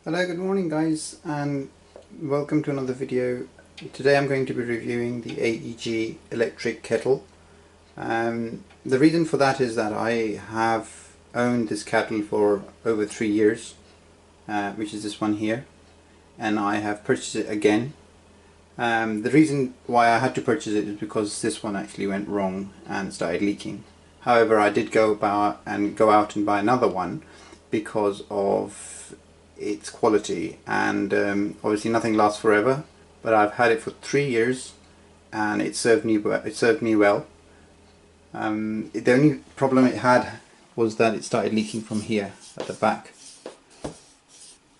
Hello, good morning guys, and welcome to another video. Today I'm going to be reviewing the AEG electric kettle. The reason for that is that I have owned this kettle for over 3 years, which is this one here, and I have purchased it again. The reason why I had to purchase it is because this one actually went wrong and started leaking. However, I did go out and buy another one because of its quality, and obviously nothing lasts forever, but I've had it for 3 years and it served me well. The only problem it had was that it started leaking from here at the back,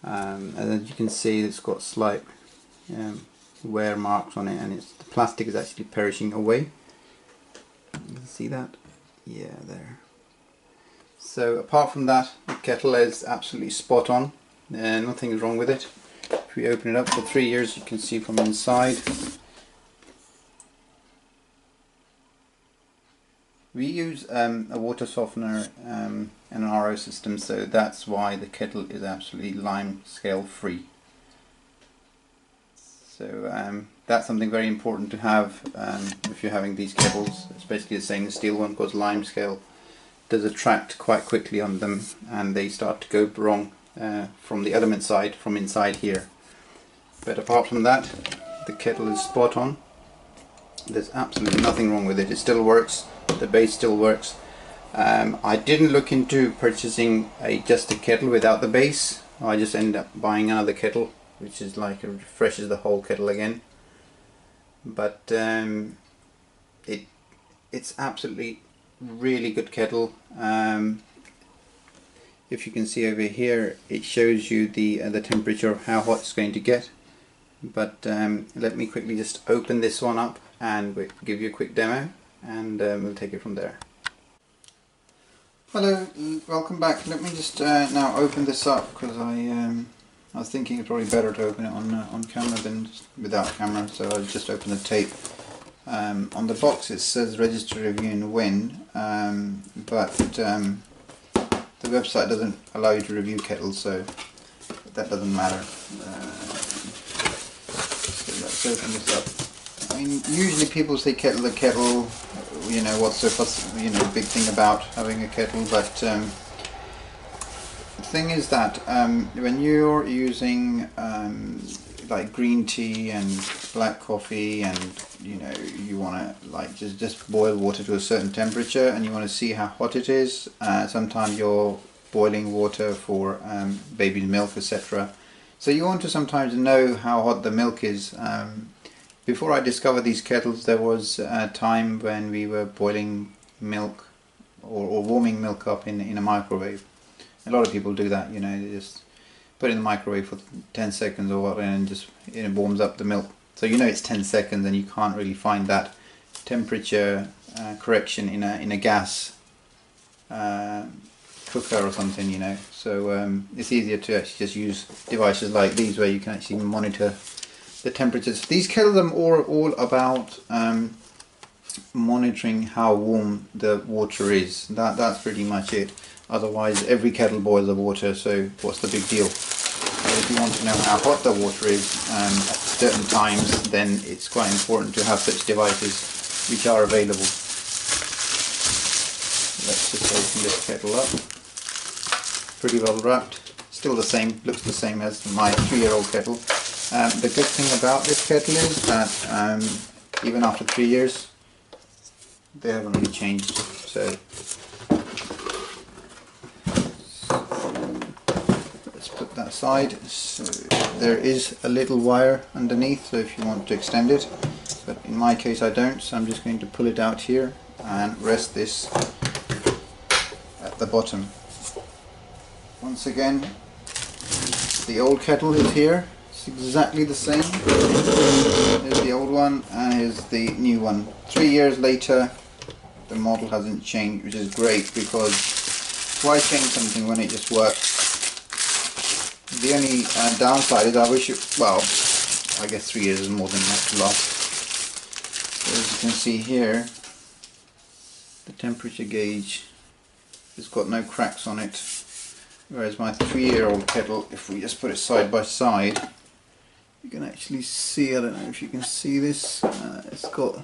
and as you can see it's got slight wear marks on it, and the plastic is actually perishing away. You can see that? Yeah, there. So apart from that, the kettle is absolutely spot on. Nothing is wrong with it. If we open it up for 3 years, you can see from inside. We use a water softener and an RO system, so that's why the kettle is absolutely lime scale free. So that's something very important to have if you're having these kettles. It's basically the same as steel one, because lime scale does attract quite quickly on them and they start to go wrong from the element side, from inside here. But apart from that, the kettle is spot on. There's absolutely nothing wrong with it. It still works, the base still works. I didn't look into purchasing just a kettle without the base. I just ended up buying another kettle, which is like, it refreshes the whole kettle again. But it's absolutely really good kettle. If you can see over here, it shows you the temperature of how hot it's going to get. But let me quickly just open this one up and we'll give you a quick demo, and we'll take it from there. Hello, welcome back. Let me just now open this up, because I was thinking it's probably better to open it on camera than without camera, so I'll just open the tape. On the box it says register, review and win, but the website doesn't allow you to review kettles, so that doesn't matter. So let's open this up. I mean, usually people say kettle to kettle, you know, what's the big thing about having a kettle, but the thing is that when you're using like green tea and black coffee, and you want to like just boil water to a certain temperature and you want to see how hot it is, sometimes you're boiling water for baby's milk, etc. So you want to sometimes know how hot the milk is. Before I discovered these kettles, there was a time when we were boiling milk or warming milk up in a microwave. A lot of people do that, you know, they just put it in the microwave for 10 seconds or whatever, and just it warms up the milk. So you know it's 10 seconds, and you can't really find that temperature correction in a gas cooker or something, you know. So it's easier to actually just use devices like these where you can actually monitor the temperatures. These kettles are all about monitoring how warm the water is. That's pretty much it. Otherwise every kettle boils the water, so what's the big deal? But if you want to know how hot the water is at certain times, then it's quite important to have such devices which are available. Let's just open this kettle up. Pretty well wrapped. Still the same, looks the same as my 3-year-old kettle. The good thing about this kettle is that even after 3 years, they haven't really changed. So let's put that aside. So there is a little wire underneath, so if you want to extend it, but in my case I don't, so I'm just going to pull it out here and rest this at the bottom. Once again, the old kettle is here. It's exactly the same. Here's the old one and here's the new one. 3 years later, the model hasn't changed, which is great, because why change something when it just works? The only downside is I wish it, well, I guess 3 years is more than enough to last. So as you can see here, the temperature gauge has got no cracks on it. Whereas my 3-year-old kettle, if we just put it side by side, you can actually see, I don't know if you can see this, it's got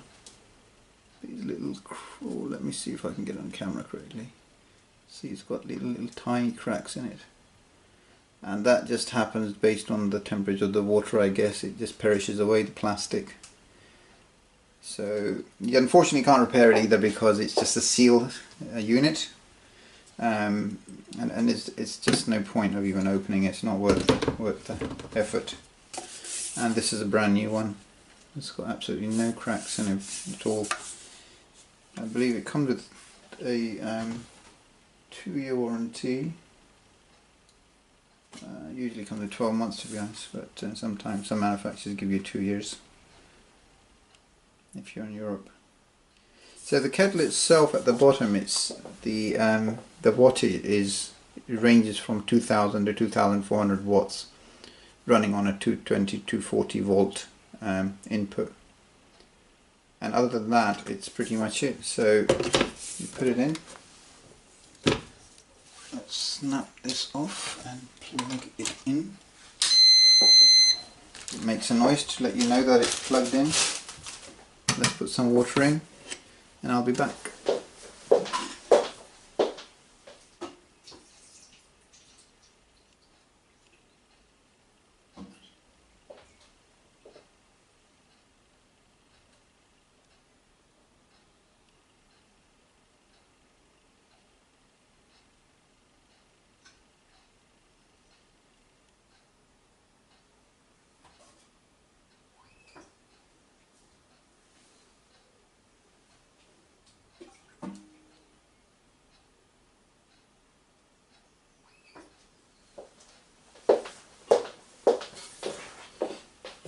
these little, oh, let me see if I can get it on camera correctly. See, it's got little tiny cracks in it. And that just happens based on the temperature of the water, I guess. It just perishes away, the plastic. So you unfortunately can't repair it either because it's just a seal unit. And it's just no point of even opening it. It's not worth the effort. And this is a brand new one. It's got absolutely no cracks in it at all. I believe it comes with a 2-year warranty. Usually comes with 12 months to be honest, but sometimes some manufacturers give you 2 years if you're in Europe. So the kettle itself at the bottom, it's the wattage is, it ranges from 2000 to 2400 watts, running on a 220-240 volt input. And other than that, it's pretty much it. So you put it in. Let's snap this off and plug it in. It makes a noise to let you know that it's plugged in. Let's put some water in and I'll be back.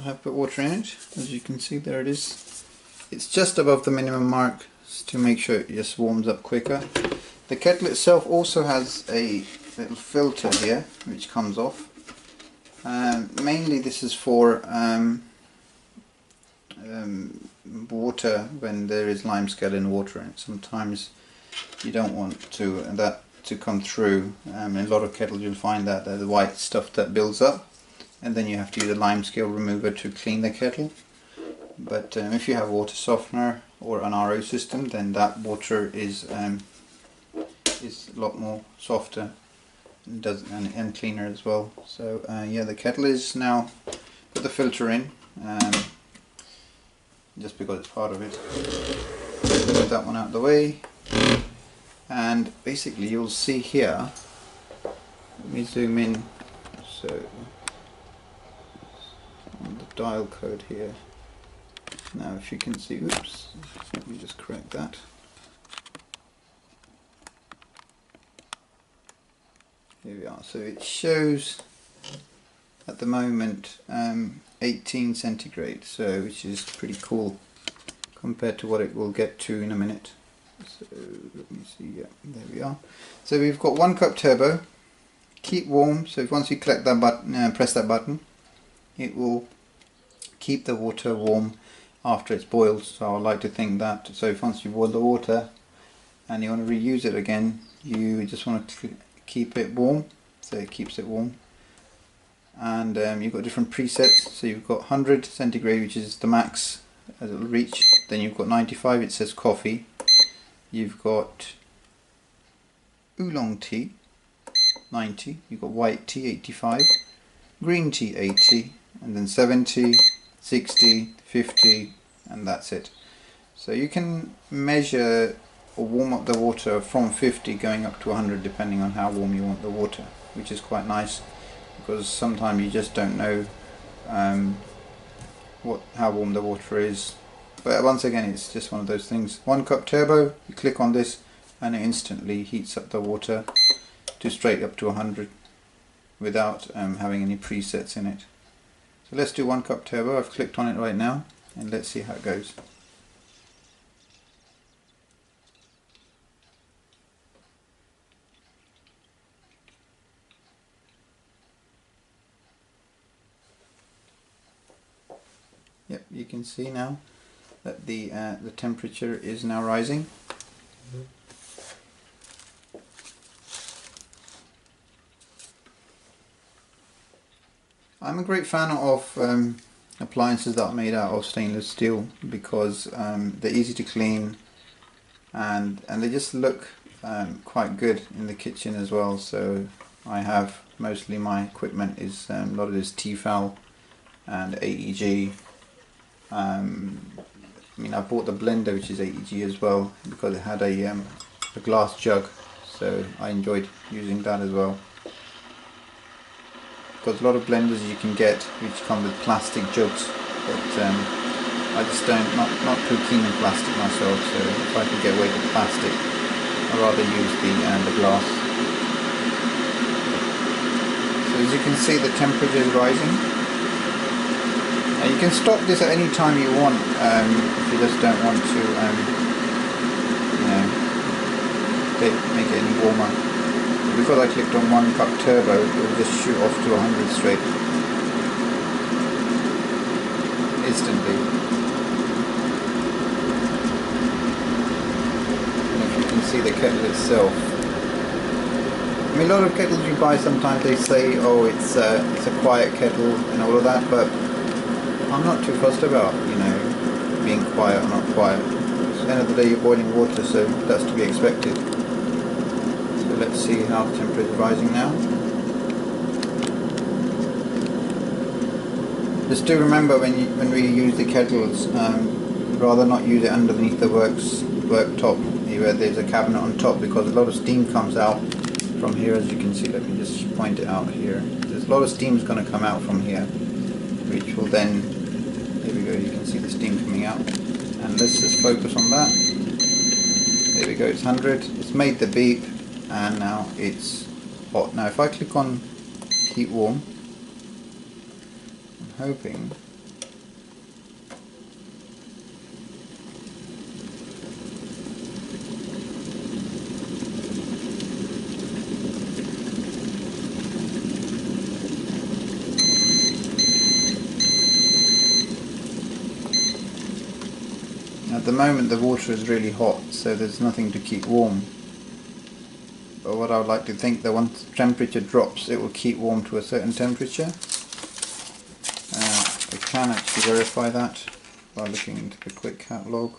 I have put water in it, as you can see, there it is. It's just above the minimum mark to make sure it just warms up quicker. The kettle itself also has a little filter here which comes off. Mainly this is for water when there is limescale in water, and sometimes you don't want that to come through. In a lot of kettles you'll find that the white stuff that builds up, and then you have to use a limescale remover to clean the kettle. But if you have water softener or an RO system, then that water is a lot more softer and cleaner as well. So yeah, the kettle is now put the filter in, just because it's part of it. Move that one out of the way, and basically you'll see here, let me zoom in, so on the dial code here. Now if you can see, oops, let me just correct that. Here we are. So it shows at the moment 18 centigrade, so which is pretty cool compared to what it will get to in a minute. So let me see, yeah, there we are. So we've got 1 cup turbo, keep warm, so if once you click that button, press that button, it will keep the water warm after it's boiled. So I like to think that, so if once you boil the water and you want to reuse it again, you just want to keep it warm, so it keeps it warm. And you've got different presets, so you've got 100 centigrade, which is the max as it'll reach. Then you've got 95, it says coffee. You've got oolong tea 90, you've got white tea 85, green tea 80, and then 70, 60, 50, and that's it. So you can measure or warm up the water from 50 going up to 100 depending on how warm you want the water, which is quite nice because sometimes you just don't know how warm the water is. But once again, it's just one of those things. 1 cup turbo, you click on this and it instantly heats up the water to straight up to 100 without having any presets in it. So let's do 1 cup turbo. I've clicked on it right now and let's see how it goes. Yep, you can see now that the temperature is now rising. I'm a great fan of appliances that are made out of stainless steel because they're easy to clean and they just look quite good in the kitchen as well. So I have mostly my equipment is a lot of this Tefal and AEG. I mean, I bought the blender which is AEG as well because it had a glass jug, so I enjoyed using that as well. Because a lot of blenders you can get which come with plastic jugs, but I just not too keen on plastic myself, so if I can get away with plastic I'd rather use the glass. So as you can see, the temperature is rising. You can stop this at any time you want if you just don't want to make it any warmer. Because I clicked on 1 cup turbo, it will just shoot off to 100 straight instantly. And if you can see the kettle itself, I mean, a lot of kettles you buy sometimes they say, oh, it's a quiet kettle and all of that, but I'm not too fussed about, being quiet or not quiet. At the end of the day, you're boiling water, so that's to be expected. So let's see how the temperature is rising now. Just do remember when we use the kettles, rather not use it underneath the worktop where there's a cabinet on top, because a lot of steam comes out from here, as you can see. Let me just point it out here. There's a lot of steam is going to come out from here, which will then, there we go, you can see the steam coming out. And let's just focus on that. There we go, it's 100. It's made the beep, and now it's hot. Now if I click on keep warm, I'm hoping at the moment the water is really hot, so there's nothing to keep warm. But what I would like to think, that once the temperature drops, it will keep warm to a certain temperature. I can actually verify that by looking into the quick catalogue.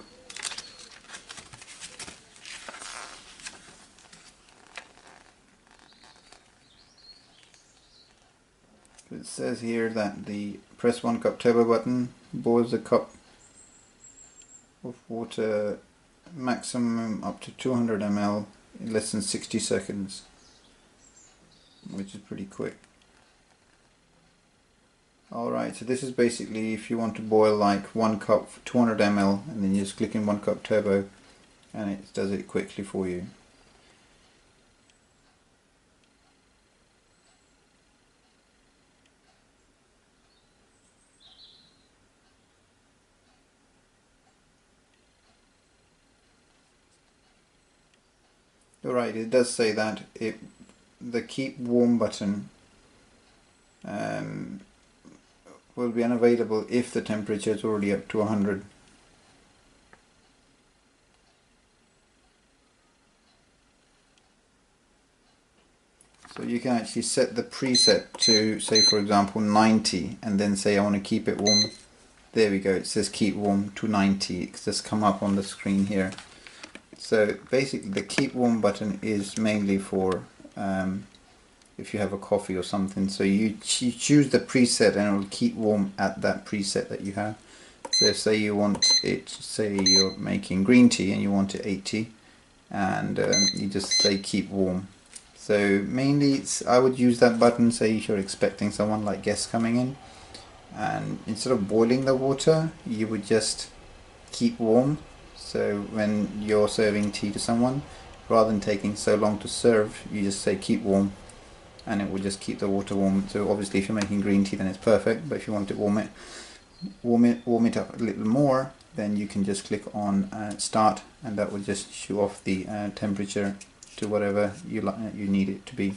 It says here that the press 1 cup turbo button boils a cup of water, maximum up to 200 ml in less than 60 seconds, which is pretty quick. Alright, so this is basically if you want to boil like 1 cup for 200 ml, and then you just click in 1 cup turbo and it does it quickly for you. Alright, it does say that the keep warm button will be unavailable if the temperature is already up to 100. So you can actually set the preset to, say for example 90, and then say I want to keep it warm. There we go, it says keep warm to 90. It's just come up on the screen here. So basically the keep warm button is mainly for if you have a coffee or something. So you choose the preset and it will keep warm at that preset that you have. So say you want it, say you're making green tea and you want it 80, and you just say keep warm. So mainly I would use that button, say if you're expecting someone like guests coming in, and instead of boiling the water you would just keep warm. So when you're serving tea to someone, rather than taking so long to serve, you just say keep warm, and it will just keep the water warm. So obviously if you're making green tea then it's perfect, but if you want to warm it up a little more, then you can just click on start, and that will just show off the temperature to whatever you need it to be.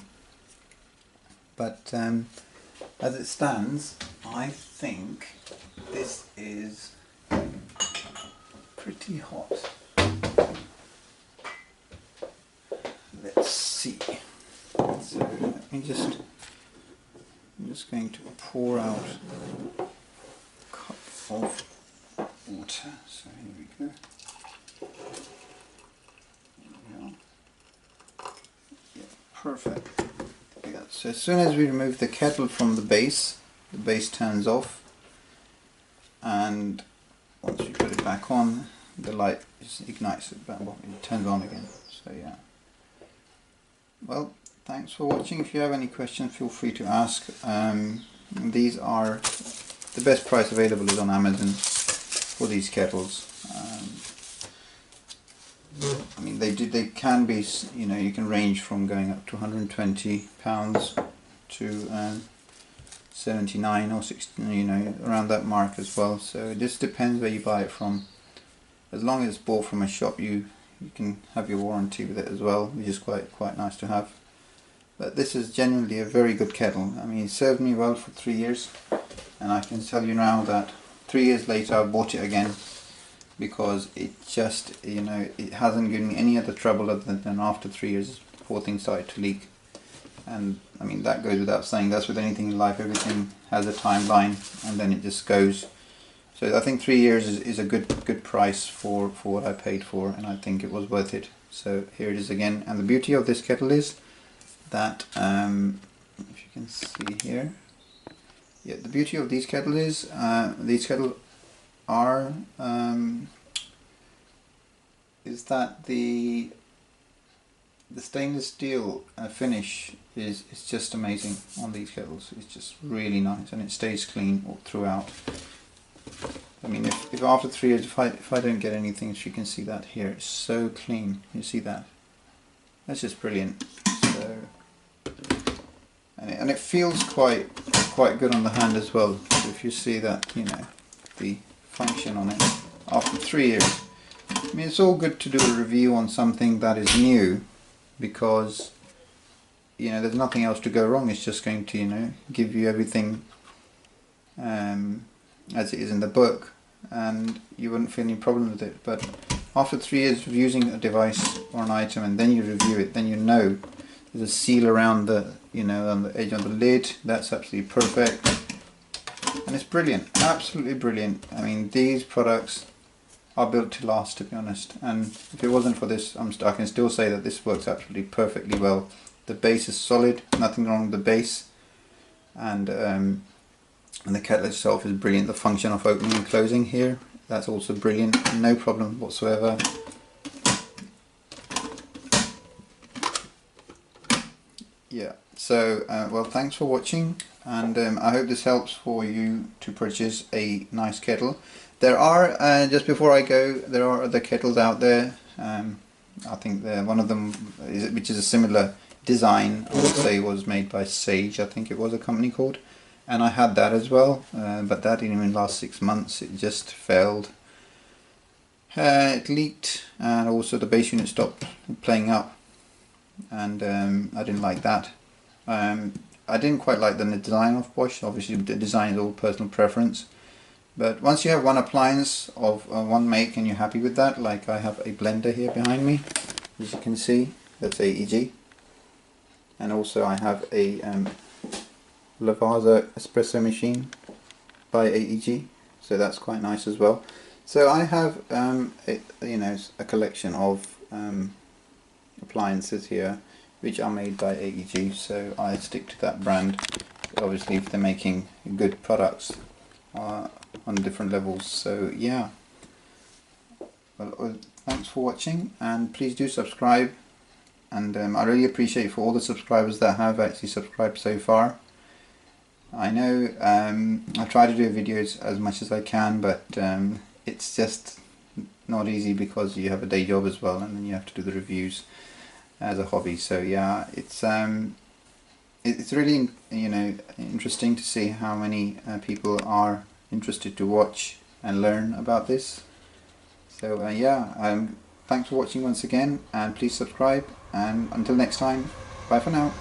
But as it stands, I think this is pretty hot. Let's see. So let me just just going to pour out a cup of water. So here we go. Yeah, perfect. Yeah, so as soon as we remove the kettle from the base turns off, and once we put it back on, the light just ignites it back, well, it turns on again. So yeah. Well, thanks for watching. If you have any questions, feel free to ask. These are the best price available is on Amazon for these kettles. I mean, they can be, you know, you can range from going up to £120 to 79 or 60, you know, around that mark as well. So it just depends where you buy it from. As long as it's bought from a shop, you can have your warranty with it as well, which is quite nice to have. But this is genuinely a very good kettle. I mean, it served me well for 3 years, and I can tell you now that 3 years later I bought it again, because it just, you know, it hasn't given me any other trouble other than after 3 years before things started to leak. And I mean, that goes without saying. That's with anything in life, everything has a timeline and then it just goes. So I think 3 years is a good price for what I paid for, and I think it was worth it. So here it is again. And the beauty of this kettle is that, if you can see here, yeah, the beauty of these kettles is these kettles are is that the stainless steel finish is just amazing on these kettles. It's just really nice, and it stays clean all throughout. I mean, if after 3 years, if I don't get anything, as you can see that here, it's so clean. You see that? That's just brilliant. So, and it feels quite good on the hand as well. So if you see that, you know, the function on it after 3 years. I mean, it's all good to do a review on something that is new, because, you know, there's nothing else to go wrong. It's just going to, you know, give you everything as it is in the book, and you wouldn't feel any problem with it. But after 3 years of using a device or an item, and then you review it, then you know there's a seal around the, you know, on the edge of the lid. That's absolutely perfect, and it's brilliant, absolutely brilliant. I mean, these products are built to last, to be honest. And if it wasn't for this, I can still say that this works absolutely perfectly well. The base is solid, nothing wrong with the base, and the kettle itself is brilliant. The function of opening and closing here, that's also brilliant, no problem whatsoever. Yeah, so well, thanks for watching, and I hope this helps for you to purchase a nice kettle. There are, just before I go, there are other kettles out there. I think one of them, which is a similar design, I would say was made by Sage, I think it was a company called. And I had that as well, but that didn't even last 6 months. It just failed. It leaked, and also the base unit stopped playing up, and I didn't like that. I didn't quite like the design of Bosch. Obviously the design is all personal preference, but once you have one appliance of one make and you're happy with that, like I have a blender here behind me, as you can see, that's AEG, and also I have a Lavazza espresso machine by AEG, so that's quite nice as well. So I have you know, a collection of appliances here which are made by AEG, so I stick to that brand. Obviously if they're making good products on different levels. So yeah, well, thanks for watching, and please do subscribe, and I really appreciate for all the subscribers that have actually subscribed so far. I know I try to do videos as much as I can, but it's just not easy because you have a day job as well, and then you have to do the reviews as a hobby. So yeah, it's really, you know, interesting to see how many people are interested to watch and learn about this. So yeah, thanks for watching once again, and please subscribe, and until next time, bye for now.